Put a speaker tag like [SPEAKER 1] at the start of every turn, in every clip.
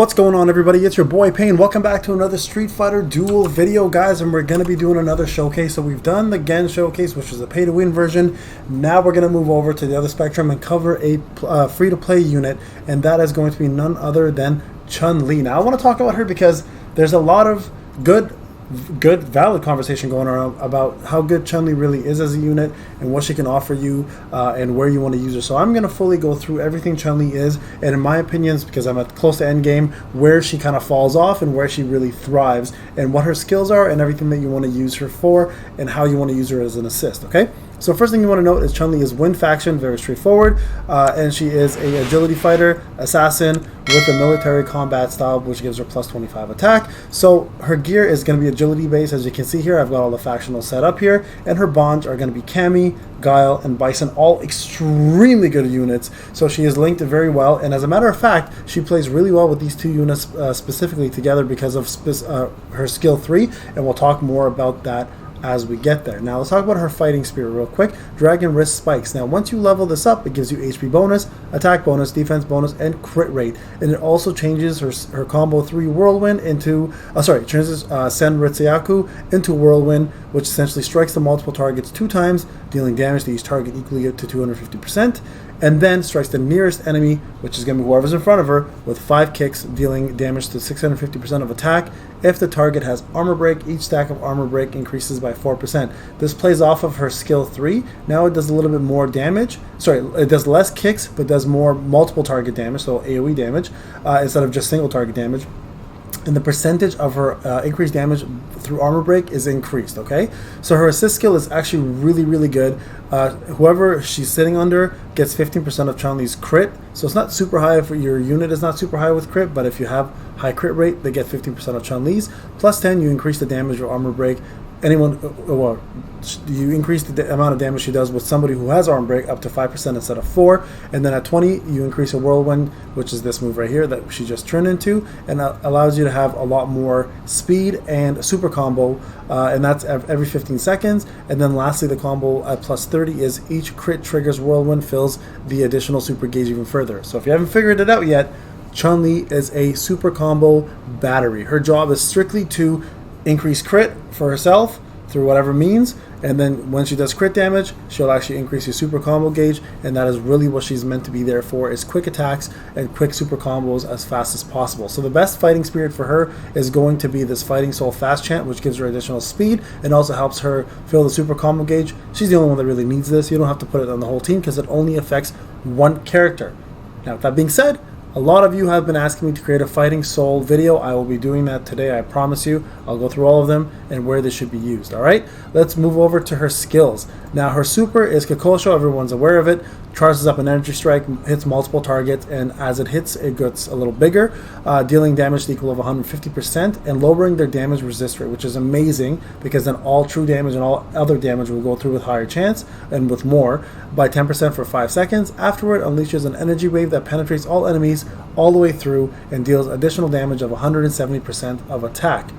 [SPEAKER 1] What's going on, everybody? It's your boy Payne. Welcome back to another Street Fighter Duel video, guys, and we're going to be doing another showcase. So we've done the Gen showcase, which was a pay-to-win version. Now we're going to move over to the other spectrum and cover a free-to-play unit, and that is going to be none other than Chun Li. Now I want to talk about her because there's a lot of good, valid conversation going on about how good Chun Li really is as a unit and what she can offer you and where you want to use her. So I'm going to fully go through everything Chun Li is, and in my opinions, because I'm at close to end game, where she kind of falls off and where she really thrives and what her skills are and everything that you want to use her for and how you want to use her as an assist. Okay, so first thing you want to note is Chun Li is Wind faction, very straightforward, and she is a agility fighter assassin with a military combat style, which gives her plus 25 attack. So her gear is going to be agility based. As you can see here, I've got all the factionals set up here, and her bonds are going to be Cammy, Guile, and Bison, all extremely good units. So she is linked very well, and as a matter of fact, she plays really well with these two units specifically together because of her skill 3, and we'll talk more about that as we get there. Now let's talk about her fighting spirit real quick. Dragon wrist spikes. Now once you level this up, it gives you HP bonus, attack bonus, defense bonus, and crit rate. And it also changes her combo 3 whirlwind into changes Sen Ritsuyaku into whirlwind, which essentially strikes the multiple targets 2 times, dealing damage to each target equally up to 250%, and then strikes the nearest enemy, which is going to be whoever's in front of her, with 5 kicks, dealing damage to 650% of attack. If the target has armor break, each stack of armor break increases by 4%. This plays off of her skill 3. Now it does a little bit more damage. It does less kicks, but does more multiple target damage, so AoE damage, instead of just single target damage. And the percentage of her increased damage through armor break is increased, okay? So her assist skill is actually really good. Whoever she's sitting under gets 15% of Chun-Li's crit. So it's not super high for your unit, is not super high with crit, but if you have high crit rate, they get 15% of Chun-Li's. Plus 10, you increase the damage of armor break. You increase the amount of damage she does with somebody who has armor break up to 5% instead of 4, and then at 20 you increase a whirlwind, which is this move right here that she just turned into, and allows you to have a lot more speed and super combo, and that's every 15 seconds. And then lastly, the combo at plus 30 is each crit triggers whirlwind fills the additional super gauge even further. So if you haven't figured it out yet, Chun Li is a super combo battery. Her job is strictly to increase crit for herself through whatever means, and then when she does crit damage, she'll actually increase your super combo gauge, and that is really what she's meant to be there for, is quick attacks and quick super combos as fast as possible. So the best fighting spirit for her is going to be this Fighting Soul fast chant, which gives her additional speed and also helps her fill the super combo gauge. She's the only one that really needs this. You don't have to put it on the whole team because it only affects one character. Now with that being said, a lot of you have been asking me to create a Fighting Soul video. I will be doing that today, I promise you. I'll go through all of them and where they should be used. Alright, let's move over to her skills. Now her super is Kakosho, everyone's aware of it. Charges up an energy strike, hits multiple targets, and as it hits, it gets a little bigger, dealing damage to equal of 150% and lowering their damage resist rate, which is amazing because then all true damage and all other damage will go through with higher chance and with more by 10% for 5 seconds. Afterward, unleashes an energy wave that penetrates all enemies all the way through and deals additional damage of 170% of attack.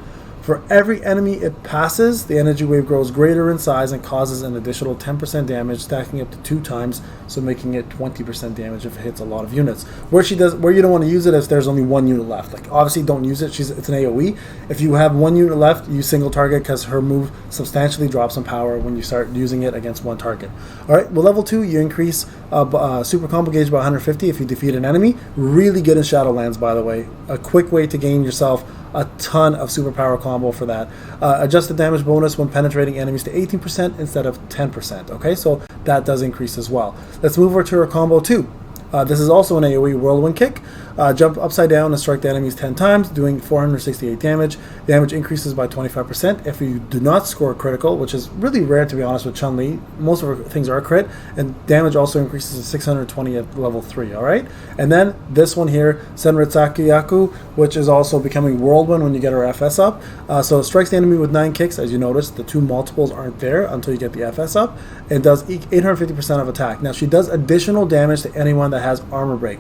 [SPEAKER 1] For every enemy it passes, the energy wave grows greater in size and causes an additional 10% damage, stacking up to 2 times, so making it 20% damage if it hits a lot of units. Where you don't want to use it if there's only 1 unit left. Like, obviously don't use it, it's an AoE. If you have 1 unit left, use single target because her move substantially drops in power when you start using it against 1 target. Alright, well, level 2, you increase super combo gauge by 150 if you defeat an enemy. Really good in Shadowlands, by the way. A quick way to gain yourself a ton of superpower combo for that. Adjust the damage bonus when penetrating enemies to 18% instead of 10%. Okay, so that does increase as well. Let's move over to her combo 2. This is also an AoE whirlwind kick. Jump upside down and strike the enemies 10 times, doing 468 damage. Damage increases by 25% if you do not score critical, which is really rare, to be honest, with Chun Li. Most of her things are crit, and damage also increases to 620 at level 3, alright? And then this one here, Sen Ritsuyaku, which is also becoming whirlwind when you get her FS up. So it strikes the enemy with 9 kicks. As you notice, the 2 multiples aren't there until you get the FS up. It does 850% of attack. Now she does additional damage to anyone that has armor break.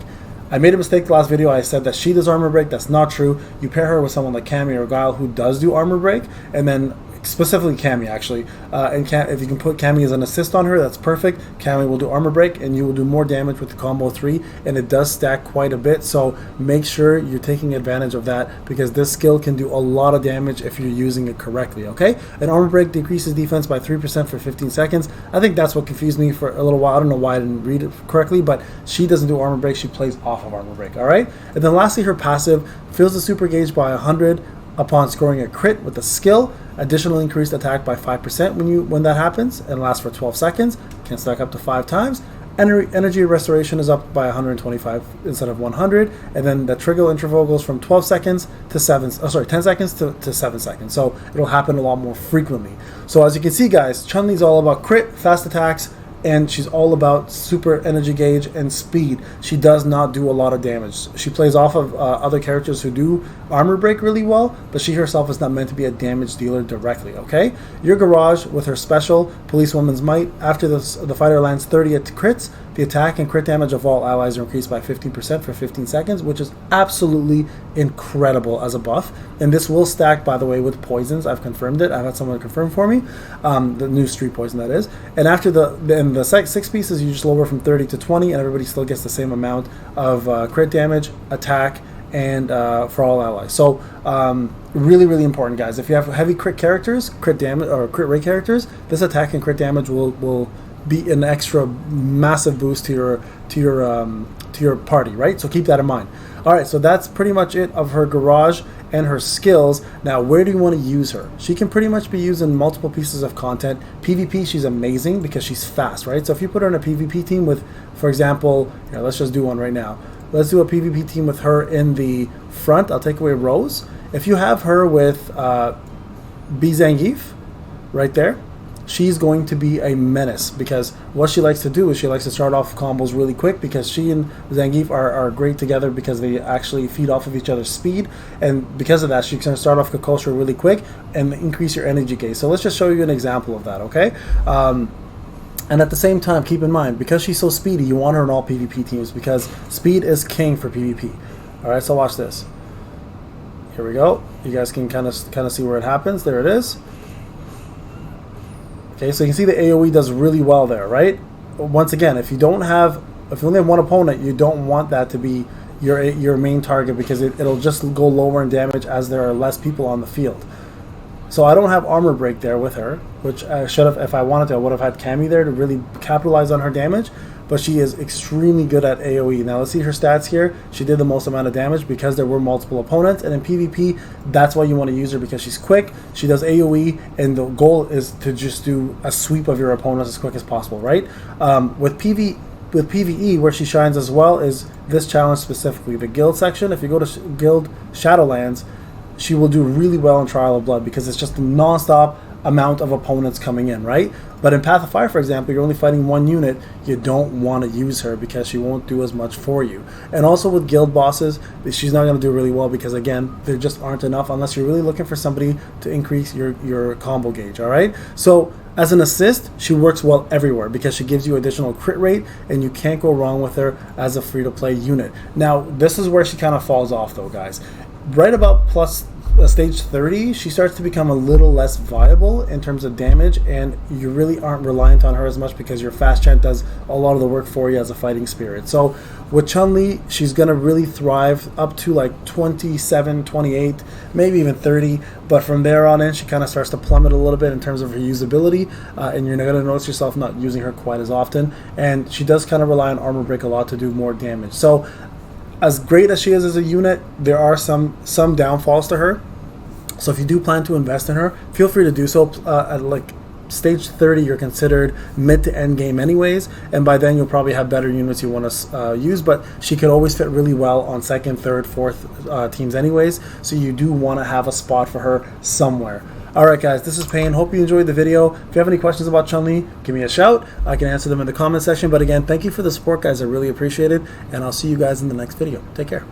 [SPEAKER 1] I made a mistake the last video. I said that she does armor break. That's not true. You pair her with someone like Cammy or Guile who does do armor break, and then specifically Cammy actually. And if you can put Cammy as an assist on her, that's perfect. Cammy will do armor break, and you will do more damage with the combo 3, and it does stack quite a bit. So make sure you're taking advantage of that, because this skill can do a lot of damage if you're using it correctly. Okay, an armor break decreases defense by 3% for 15 seconds. I think that's what confused me for a little while. I don't know why I didn't read it correctly, but she doesn't do armor break. She plays off of armor break. All right, and then lastly, her passive fills the super gauge by 100 upon scoring a crit with a skill. Additional increased attack by 5% when that happens, and lasts for 12 seconds. Can stack up to 5 times. Energy restoration is up by 125 instead of 100, and then the trigger interval goes from 12 seconds to 10 seconds to 7 seconds. So it'll happen a lot more frequently. So as you can see, guys, Chun Li's all about crit, fast attacks, and she's all about super energy gauge and speed. She does not do a lot of damage. She plays off of other characters who do armor break really well, but she herself is not meant to be a damage dealer directly, okay? Your Garage, with her special, Policewoman's Might, after the fighter lands 30 crits, the attack and crit damage of all allies are increased by 15% for 15 seconds, which is absolutely incredible as a buff. And this will stack, by the way, with poisons. I've confirmed it. I've had someone confirm for me. The new street poison, that is. And after the 6 pieces, you just lower from 30 to 20, and everybody still gets the same amount of crit damage, attack, and for all allies. So really, really important, guys. If you have heavy crit characters, crit damage or crit rate characters, this attack and crit damage will be an extra massive boost to your party, right? So keep that in mind. All right, so that's pretty much it of her Garage and her skills. Now, where do you want to use her? She can pretty much be used in multiple pieces of content. PvP, she's amazing because she's fast, right? So if you put her in a PvP team with, for example, here, let's just do one right now. Let's do a PvP team with her in the front. I'll take away Rose. If you have her with B. Zangief right there, she's going to be a menace, because what she likes to do is she likes to start off combos really quick, because she and Zangief are great together because they actually feed off of each other's speed, and because of that, she's going to start off Kokosha really quick and increase your energy gauge. So let's just show you an example of that, okay? And at the same time, keep in mind, because she's so speedy, you want her in all PvP teams, because speed is king for PvP. All right, so watch this. Here we go. You guys can kind of see where it happens. There it is. Okay, so you can see the AoE does really well there, right? Once again, if you only have one opponent, you don't want that to be your main target, because it'll just go lower in damage as there are less people on the field. So I don't have armor break there with her, which I should have. If I wanted to, I would have had Cammy there to really capitalize on her damage, but she is extremely good at AoE. Now let's see her stats here. She did the most amount of damage because there were multiple opponents, and in PvP, that's why you want to use her, because she's quick, she does AoE, and the goal is to just do a sweep of your opponents as quick as possible, right? With PvE, where she shines as well is this challenge specifically, the guild section. If you go to guild Shadowlands, she will do really well in Trial of Blood, because it's just a non-stop amount of opponents coming in, right? But in Path of Fire, for example, you're only fighting one unit. You don't want to use her because she won't do as much for you. And also with guild bosses, she's not going to do really well, because again, there just aren't enough unless you're really looking for somebody to increase your combo gauge. All right, so as an assist, she works well everywhere because she gives you additional crit rate, and you can't go wrong with her as a free-to-play unit. Now, this is where she kind of falls off, though, guys. Right about plus stage 30, she starts to become a little less viable in terms of damage, and you really aren't reliant on her as much because your fast chant does a lot of the work for you as a fighting spirit. So with Chun Li, she's going to really thrive up to like 27, 28, maybe even 30, but from there on in, she kind of starts to plummet a little bit in terms of her usability, and you're going to notice yourself not using her quite as often, and she does kind of rely on armor break a lot to do more damage. So as great as she is as a unit, there are some downfalls to her. So if you do plan to invest in her, feel free to do so. At like stage 30, you're considered mid to end game anyways, and by then you'll probably have better units you want to use, but she could always fit really well on second, third, fourth teams anyways, so you do want to have a spot for her somewhere. Alright guys, this is Payne. Hope you enjoyed the video. If you have any questions about Chun Li, give me a shout. I can answer them in the comment section. But again, thank you for the support, guys. I really appreciate it. And I'll see you guys in the next video. Take care.